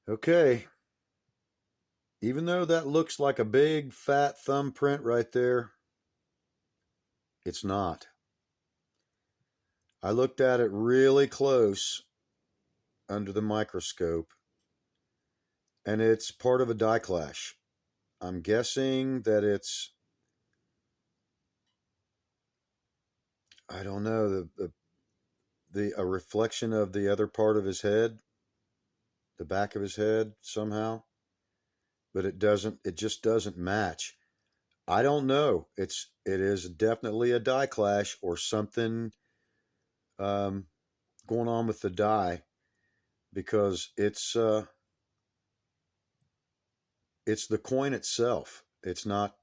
Okay, even though that looks like a big fat thumbprint right there, it's not. I looked at it really close under the microscope, and it's part of a die clash. I'm guessing that it's, I don't know, the a reflection of the other part of his head, the back of his head somehow, but it just doesn't match. I don't know. It is definitely a die clash or something um, going on with the die because it's the coin itself. It's not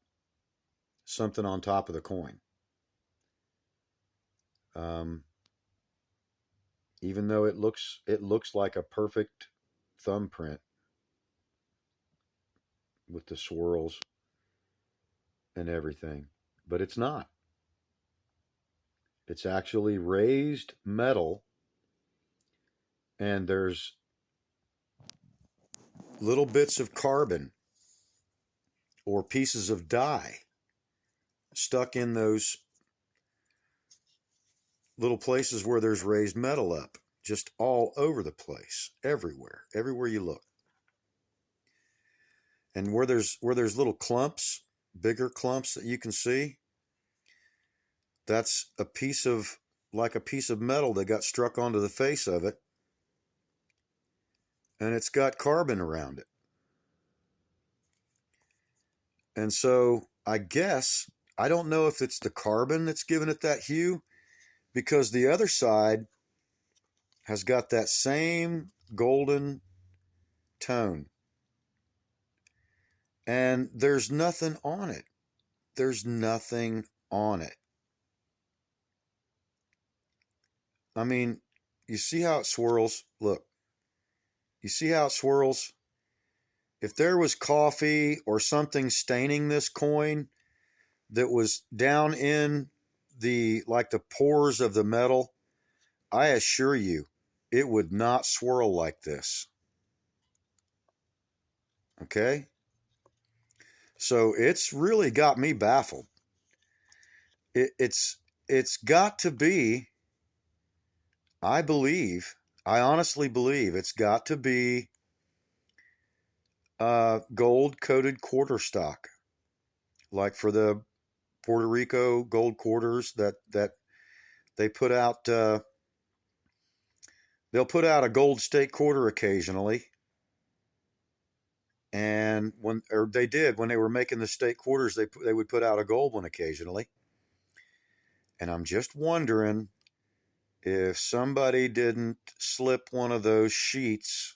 something on top of the coin. Um, Even though it looks like a perfect thumbprint with the swirls and everything, but it's not. It's actually raised metal, and there's little bits of carbon or pieces of dye stuck in those little places where there's raised metal up, just all over the place, everywhere you look. And where there's little clumps, bigger clumps that you can see, that's a piece of like a piece of metal that got struck onto the face of it, and it's got carbon around it. And so I guess I don't know if it's the carbon that's giving it that hue, because the other side has got that same golden tone, and there's nothing on it. There's nothing on it. I mean, you see how it swirls? Look, you see how it swirls? If there was coffee or something staining this coin that was down in the pores of the metal, I assure you, it would not swirl like this. Okay? So it's really got me baffled. It's got to be, I believe, I honestly believe it's got to be gold coated quarter stock, like for the Puerto Rico gold quarters that they put out. They'll put out a gold state quarter occasionally, and they did when they were making the state quarters, they would put out a gold one occasionally. And I'm just wondering if somebody didn't slip one of those sheets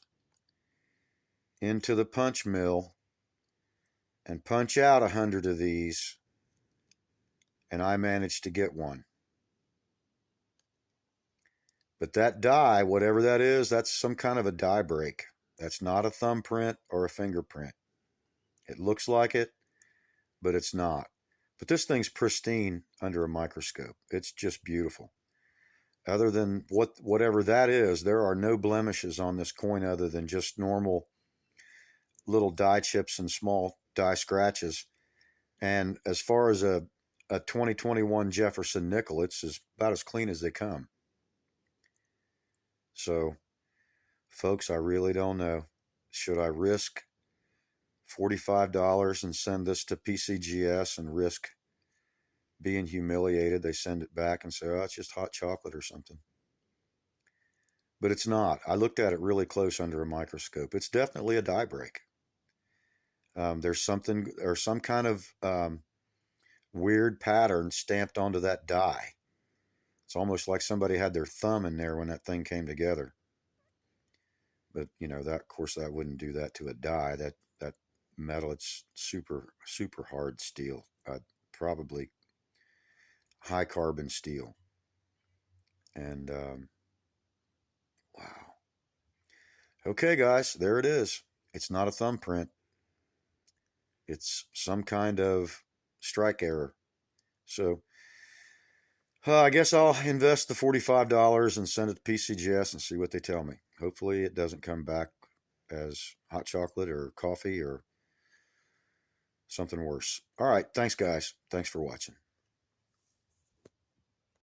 into the punch mill and punch out 100 of these, and I managed to get one. But that die, whatever that is, that's some kind of a die break. That's not a thumbprint or a fingerprint. It looks like it, but it's not. But this thing's pristine under a microscope. It's just beautiful. Other than whatever that is, there are no blemishes on this coin other than just normal little die chips and small die scratches. And as far as a 2021 Jefferson nickel, it's about as clean as they come. So, folks, I really don't know. Should I risk $45 and send this to PCGS and risk being humiliated? They send it back and say, oh, it's just hot chocolate or something. But it's not. I looked at it really close under a microscope. It's definitely a die break. There's something or some kind of weird pattern stamped onto that die. It's almost like somebody had their thumb in there when that thing came together. But that, of course, that wouldn't do that to a die. That metal, it's super hard steel, probably high carbon steel. And wow. Okay, guys, there it is. It's not a thumbprint. It's some kind of strike error. So I guess I'll invest the $45 and send it to PCGS and see what they tell me. Hopefully it doesn't come back as hot chocolate or coffee or something worse. All right. Thanks, guys. Thanks for watching.